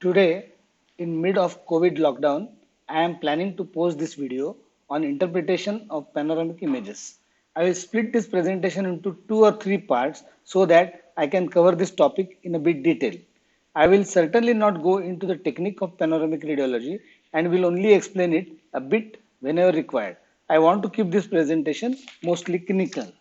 Today, in mid of COVID lockdown, I am planning to post this video on interpretation of panoramic images. I will split this presentation into two or three parts so that I can cover this topic in a bit detail. I will certainly not go into the technique of panoramic radiology and will only explain it a bit whenever required. I want to keep this presentation mostly clinical.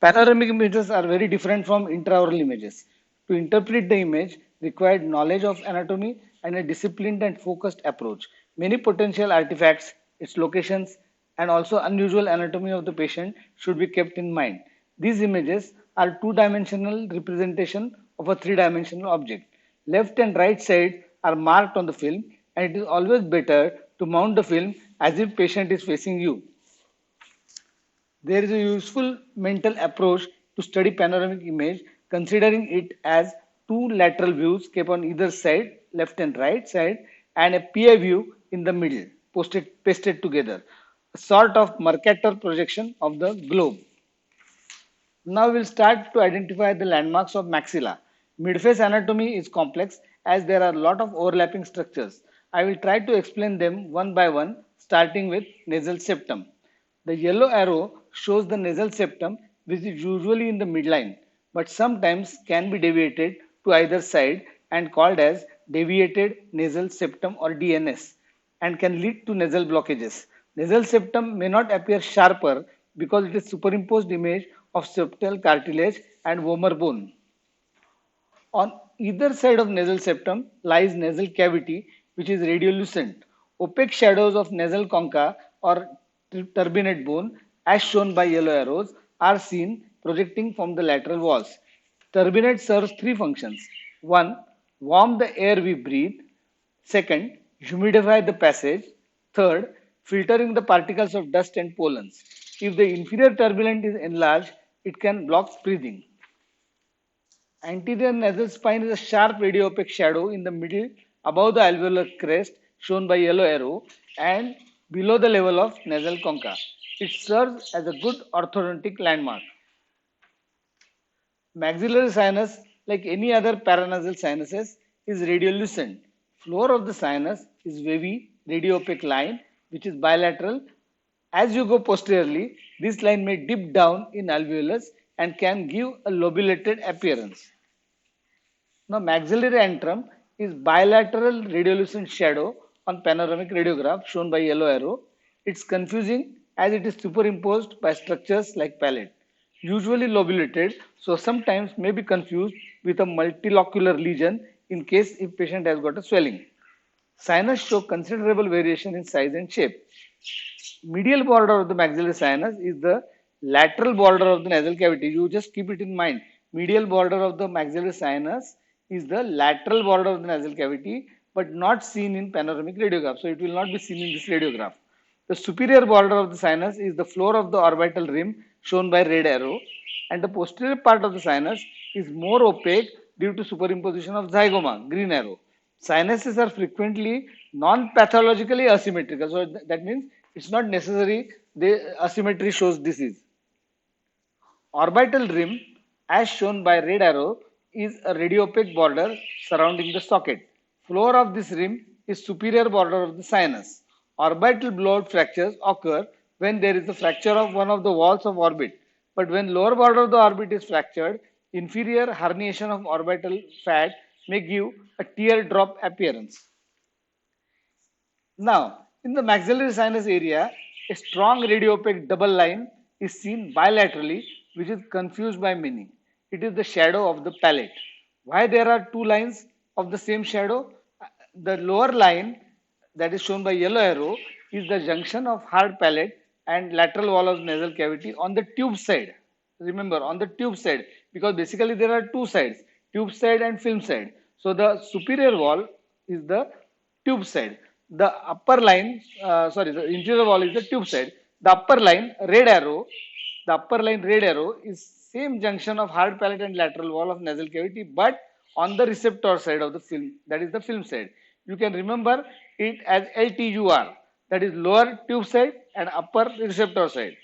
Panoramic images are very different from intraoral images. To interpret the image required knowledge of anatomy and a disciplined and focused approach. Many potential artifacts, its locations, and also unusual anatomy of the patient should be kept in mind. These images are two-dimensional representation of a three-dimensional object. Left and right side are marked on the film, and it is always better to mount the film as if patient is facing you. There is a useful mental approach to study panoramic image, considering it as two lateral views kept on either side, left and right side, and a PI view in the middle, pasted together, a sort of Mercator projection of the globe. Now we'll start to identify the landmarks of maxilla. Midface anatomy is complex as there are a lot of overlapping structures. I will try to explain them one by one, starting with nasal septum. The yellow arrow shows the nasal septum, which is usually in the midline, but sometimes can be deviated to either side and called as deviated nasal septum or DNS, and can lead to nasal blockages. Nasal septum may not appear sharper because it is superimposed image of septal cartilage and vomer bone. On either side of nasal septum lies nasal cavity, which is radiolucent. Opaque shadows of nasal concha or turbinate bone, as shown by yellow arrows, are seen projecting from the lateral walls. Turbinate serves three functions. One, warm the air we breathe. Second, humidify the passage. Third, filtering the particles of dust and pollens. If the inferior turbulent is enlarged, it can block breathing. Anterior nasal spine is a sharp radiopaque shadow in the middle above the alveolar crest shown by yellow arrow and below the level of nasal concha. It serves as a good orthodontic landmark. Maxillary sinus, like any other paranasal sinuses, is radiolucent. Floor of the sinus is wavy radiopaque line which is bilateral. As you go posteriorly, this line may dip down in alveolus and can give a lobulated appearance. Now, maxillary antrum is bilateral radiolucent shadow on panoramic radiograph shown by yellow arrow. It's confusing as it is superimposed by structures like palate, usually lobulated, so sometimes may be confused with a multilocular lesion in case if patient has got a swelling. Sinus show considerable variation in size and shape. Medial border of the maxillary sinus is the lateral border of the nasal cavity. You just keep it in mind. Medial border of the maxillary sinus is the lateral border of the nasal cavity, but not seen in panoramic radiograph. So it will not be seen in this radiograph. The superior border of the sinus is the floor of the orbital rim shown by red arrow, and the posterior part of the sinus is more opaque due to superimposition of zygoma, green arrow. Sinuses are frequently non-pathologically asymmetrical. So that means it's not necessary the asymmetry shows disease. Orbital rim, as shown by red arrow, is a radiopaque border surrounding the socket. Floor of this rim is superior border of the sinus. Orbital blowout fractures occur when there is a fracture of one of the walls of orbit. But when lower border of the orbit is fractured, inferior herniation of orbital fat may give a teardrop appearance. Now, in the maxillary sinus area, a strong radiopaque double line is seen bilaterally, which is confused by many. It is the shadow of the palate. Why there are two lines of the same shadow? The lower line that is shown by yellow arrow is the junction of hard palate and lateral wall of nasal cavity on the tube side. Remember, on the tube side, because basically there are two sides, tube side and film side. So the superior wall is the tube side. The upper line, the interior wall is the tube side. The upper line, red arrow is same junction of hard palate and lateral wall of nasal cavity, but on the receptor side of the film, that is the film side. You can remember it as LTUR, that is lower tube side and upper receptor side.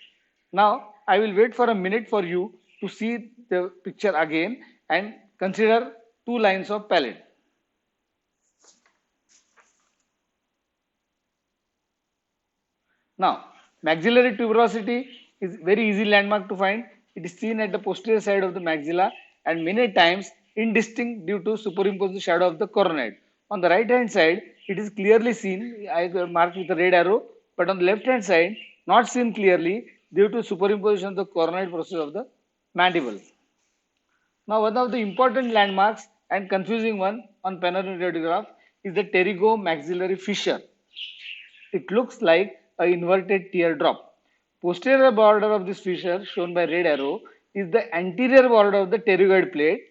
Now, I will wait for a minute for you to see the picture again and consider two lines of palate. Now, maxillary tuberosity is very easy landmark to find. It is seen at the posterior side of the maxilla and many times indistinct due to superimposed shadow of the coronoid. On the right hand side, it is clearly seen, I marked with a red arrow, but on the left hand side, not seen clearly due to superimposition of the coronoid process of the mandible. Now, one of the important landmarks and confusing one on panoramic radiograph is the pterygomaxillary fissure. It looks like an inverted teardrop. Posterior border of this fissure, shown by red arrow, is the anterior border of the pterygoid plate,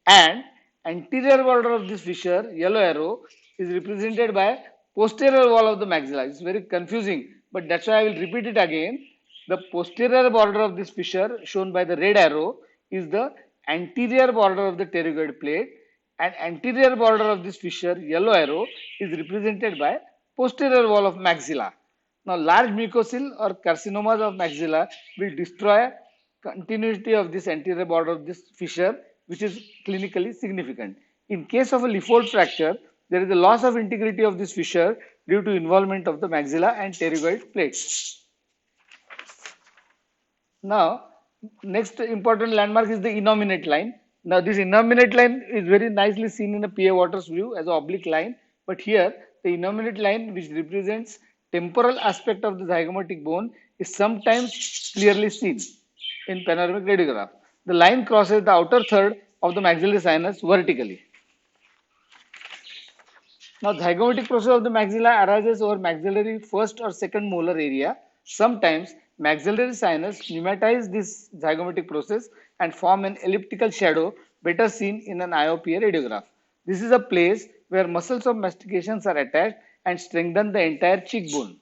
and anterior border of this fissure, yellow arrow, is represented by posterior wall of the maxilla. It's very confusing, but that's why I will repeat it again. The posterior border of this fissure, shown by the red arrow, is the anterior border of the pterygoid plate, and anterior border of this fissure, yellow arrow, is represented by posterior wall of maxilla. Now, large mucocele or carcinomas of maxilla will destroy continuity of this anterior border of this fissure, which is clinically significant. In case of a Leopold fracture, there is a loss of integrity of this fissure due to involvement of the maxilla and pterygoid plates. Now, next important landmark is the innominate line. Now, this innominate line is very nicely seen in a P.A. Waters view as an oblique line, but here the innominate line, which represents temporal aspect of the zygomatic bone, is sometimes clearly seen in panoramic radiograph. The line crosses the outer third of the maxillary sinus vertically. Now, zygomatic process of the maxilla arises over maxillary first or second molar area. Sometimes maxillary sinus pneumatize this zygomatic process and form an elliptical shadow better seen in an IOPA radiograph. This is a place where muscles of mastications are attached and strengthen the entire cheekbone.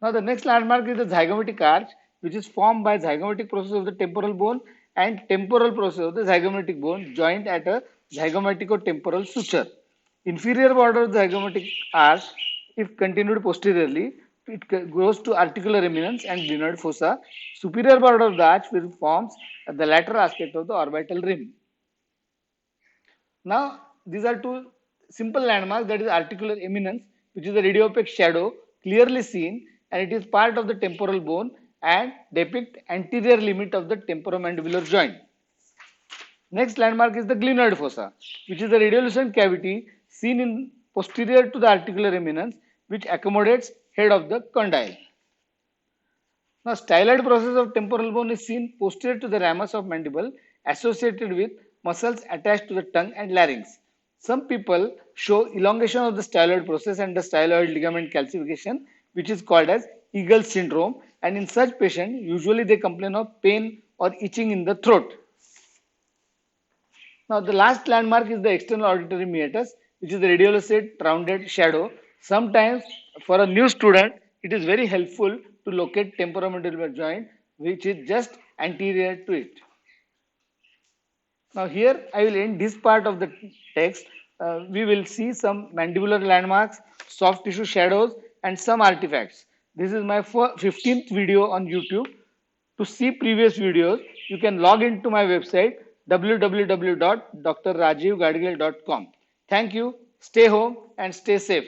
Now, the next landmark is the zygomatic arch, which is formed by zygomatic process of the temporal bone and temporal process of the zygomatic bone joined at a zygomatico-temporal suture. Inferior border of the zygomatic arch, if continued posteriorly, it goes to articular eminence and glenoid fossa. Superior border of the arch forms the lateral aspect of the orbital rim. Now, these are two simple landmarks, that is articular eminence, which is a radiopaque shadow clearly seen, and it is part of the temporal bone and depict anterior limit of the temporomandibular joint. Next landmark is the glenoid fossa, which is the radiolucent cavity seen in posterior to the articular eminence, which accommodates head of the condyle. Now, styloid process of temporal bone is seen posterior to the ramus of mandible, associated with muscles attached to the tongue and larynx. Some people show elongation of the styloid process and the styloid ligament calcification, which is called as Eagle syndrome, and in such patients, usually they complain of pain or itching in the throat. Now, the last landmark is the external auditory meatus, which is the radiolucent rounded shadow. Sometimes, for a new student, it is very helpful to locate temporomandibular joint, which is just anterior to it. Now, here I will end this part of the text. We will see some mandibular landmarks, soft tissue shadows, and some artifacts. This is my 15th video on YouTube. To see previous videos, you can log into my website www.drrajivgadgil.com. Thank you. Stay home and stay safe.